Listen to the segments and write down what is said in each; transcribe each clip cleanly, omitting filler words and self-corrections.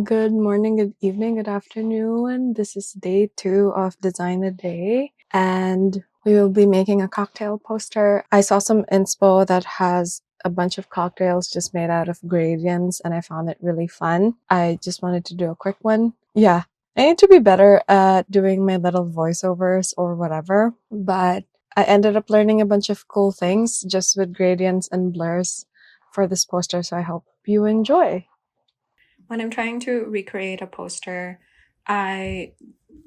Good morning, good evening, good afternoon. This is day 2 of Design a Day, and we will be making a cocktail poster. I saw some inspo that has a bunch of cocktails just made out of gradients, and I found it really fun. I just wanted to do a quick one. Yeah, I need to be better at doing my little voiceovers or whatever, but I ended up learning a bunch of cool things just with gradients and blurs for this poster, so I hope you enjoy. When I'm trying to recreate a poster, I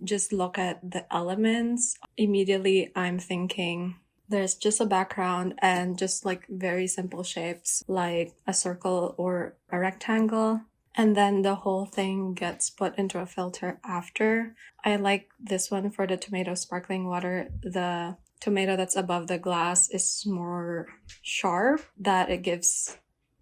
just look at the elements. Immediately, I'm thinking there's just a background and just like very simple shapes like a circle or a rectangle. And then the whole thing gets put into a filter after. I like this one for the tomato sparkling water. The tomato that's above the glass is more sharp, that it gives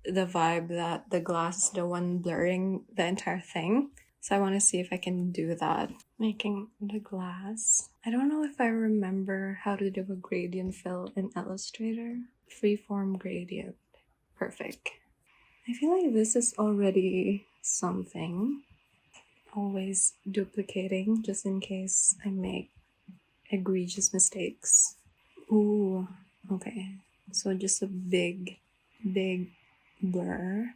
the vibe that the glass is the one blurring the entire thing. So I want to see if I can do that. Making the glass. I don't know if I remember how to do a gradient fill in Illustrator. Freeform gradient. Perfect. I feel like this is already something. Always duplicating just in case I make egregious mistakes. Ooh, okay. So just a big blur.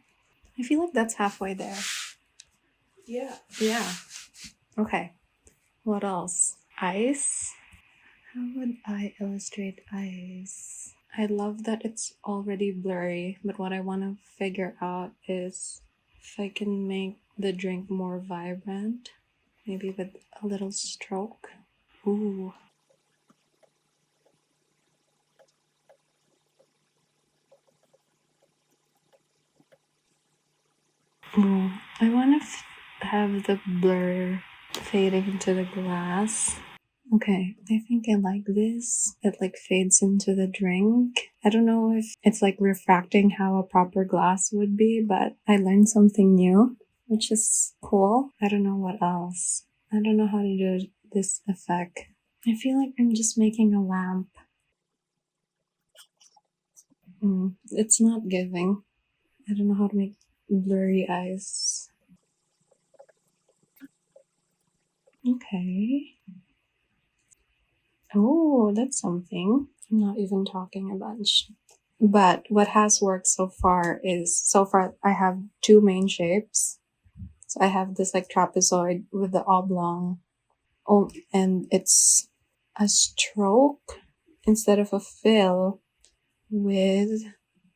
I feel like that's halfway there. Yeah. Okay. What else? Ice. How would I illustrate ice? I love that it's already blurry, but what I want to figure out is if I can make the drink more vibrant, maybe with a little stroke. Ooh. Ooh. I want to have the blur fading into the glass. Okay, I think I like this. It like fades into the drink. I don't know if it's like refracting how a proper glass would be, but I learned something new, which is cool. I don't know what else. I don't know how to do this effect. I feel like I'm just making a lamp. It's not giving. I don't know how to make blurry eyes. Okay. Oh, that's something. I'm not even talking a bunch. But what has worked so far I have two main shapes. So I have this like trapezoid with the oblong. Oh, and it's a stroke instead of a fill with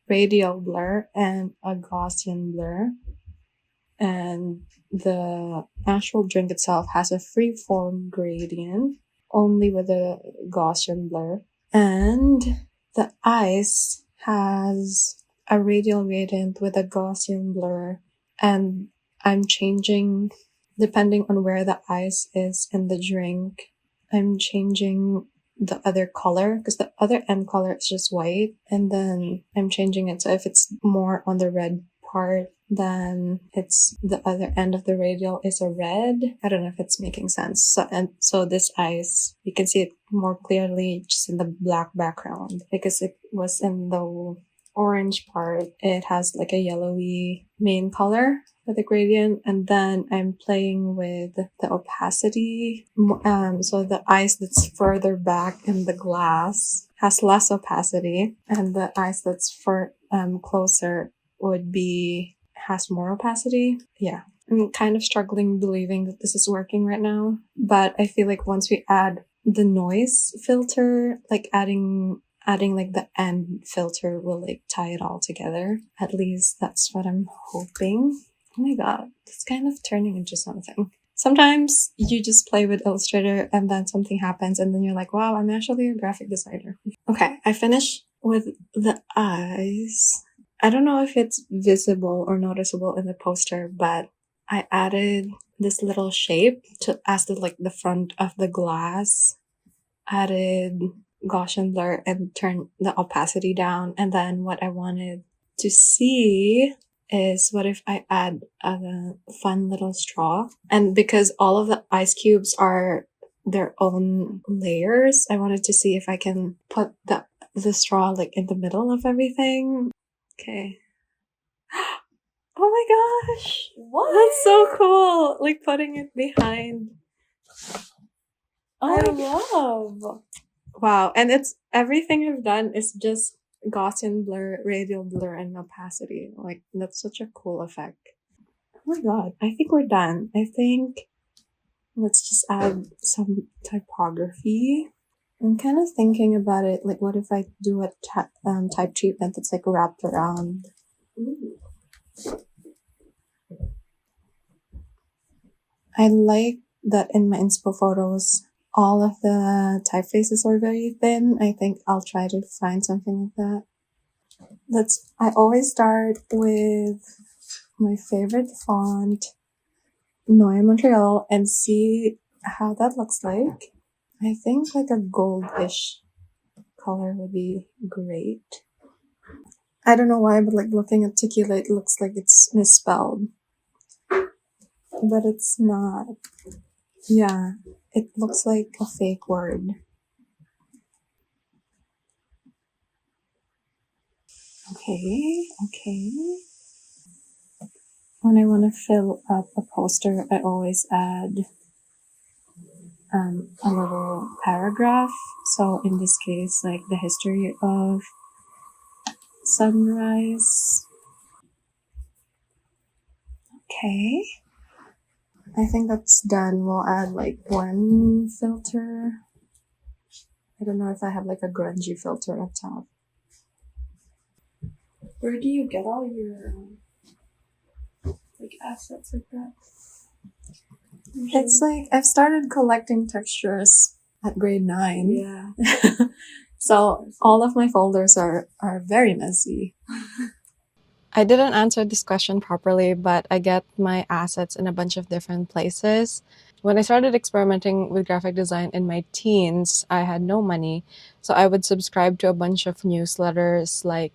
radial blur and a Gaussian blur. And the actual drink itself has a freeform gradient only with a Gaussian blur. And the ice has a radial gradient with a Gaussian blur. And I'm changing, depending on where the ice is in the drink, I'm changing the other color because the other end color is just white. And then I'm changing it so if it's more on the red part, then it's the other end of the radial is a red. I don't know if it's making sense. So this ice, you can see it more clearly just in the black background because it was in the orange part. It has like a yellowy main color for the gradient, and then I'm playing with the opacity. So the ice that's further back in the glass has less opacity, and the ice that's closer would be has more opacity. Yeah. I'm kind of struggling believing that this is working right now, but I feel like once we add the noise filter, like adding like the end filter will like tie it all together. At least that's what I'm hoping. Oh my god, it's kind of turning into something. Sometimes you just play with Illustrator and then something happens and then you're like, wow, I'm actually a graphic designer. Okay, I finished with the eyes. I don't know if it's visible or noticeable in the poster, but I added this little shape to as the front of the glass. Added Gaussian blur and turned the opacity down. And then what I wanted to see is what if I add a fun little straw? And because all of the ice cubes are their own layers, I wanted to see if I can put the straw like in the middle of everything. Okay. Oh my gosh! What? That's so cool! Like putting it behind. I Oh love. wow! And it's everything I've done is just Gaussian blur, radial blur, and opacity. Like that's such a cool effect. Oh my god! I think we're done. I think let's just add some typography. I'm kind of thinking about it. Like, what if I do a type treatment that's like wrapped around? Ooh. I like that in my inspo photos, all of the typefaces are very thin. I think I'll try to find something like that. I always start with my favorite font, Noy Montreal, and see how that looks like. I think like a goldish color would be great. I don't know why, but like looking at tequila, it looks like it's misspelled. But it's not. Yeah, it looks like a fake word. Okay. When I want to fill up a poster, I always add a little paragraph. So in this case, like the history of sunrise. Okay. I think that's done. We'll add like one filter. I don't know if I have like a grungy filter up top. Where do you get all your like assets like that? It's like I've started collecting textures at grade 9. Yeah. So all of my folders are very messy. I didn't answer this question properly, but I get my assets in a bunch of different places. When I started experimenting with graphic design in my teens, I had no money. So I would subscribe to a bunch of newsletters like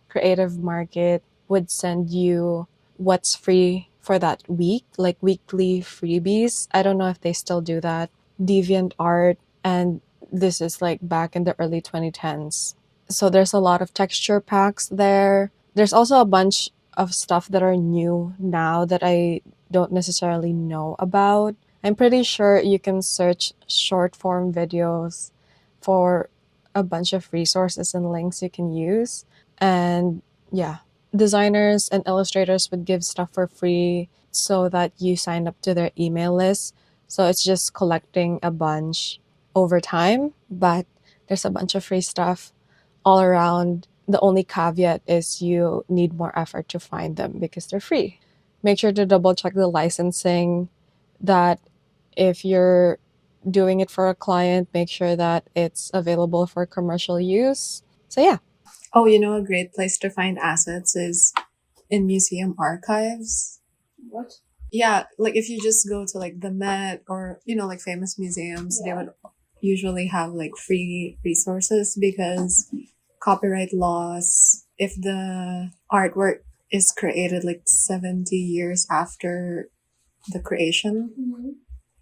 Creative Market would send you what's free for that week, like weekly freebies. I don't know if they still do that. Deviant Art, and this is like back in the early 2010s. So there's a lot of texture packs there. There's also a bunch of stuff that are new now that I don't necessarily know about. I'm pretty sure you can search short form videos for a bunch of resources and links you can use. And yeah, designers and illustrators would give stuff for free so that you sign up to their email list. So it's just collecting a bunch over time, but there's a bunch of free stuff all around. The only caveat is you need more effort to find them because they're free. Make sure to double check the licensing, that if you're doing it for a client, make sure that it's available for commercial use. So yeah. Oh, you know, a great place to find assets is in museum archives. What? Yeah, like if you just go to like the Met or, you know, like famous museums, they would usually have like free resources because copyright laws, if the artwork is created like 70 years after the creation,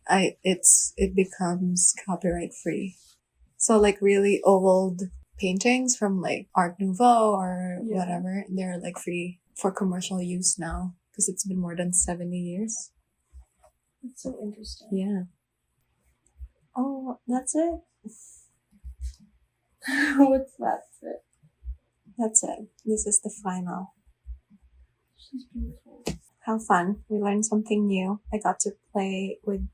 it becomes copyright free. So like really old paintings from like Art Nouveau or whatever, they're like free for commercial use now because it's been more than 70 years. That's so interesting. Yeah. Oh, that's it. What's that? That's it. This is the final. This is beautiful. How fun. We learned something new. I got to play with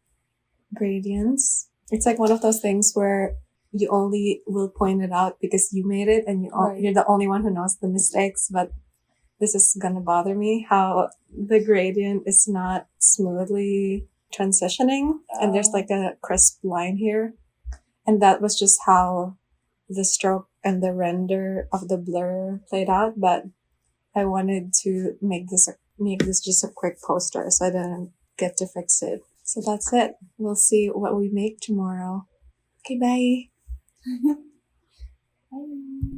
gradients. It's like one of those things where you only will point it out because you made it and you're the only one who knows the mistakes, but this is gonna bother me how the gradient is not smoothly transitioning and there's like a crisp line here. And that was just how the stroke and the render of the blur played out, but I wanted to make this just a quick poster, so I didn't get to fix it. So that's it. We'll see what we make tomorrow. Okay, bye. Bye.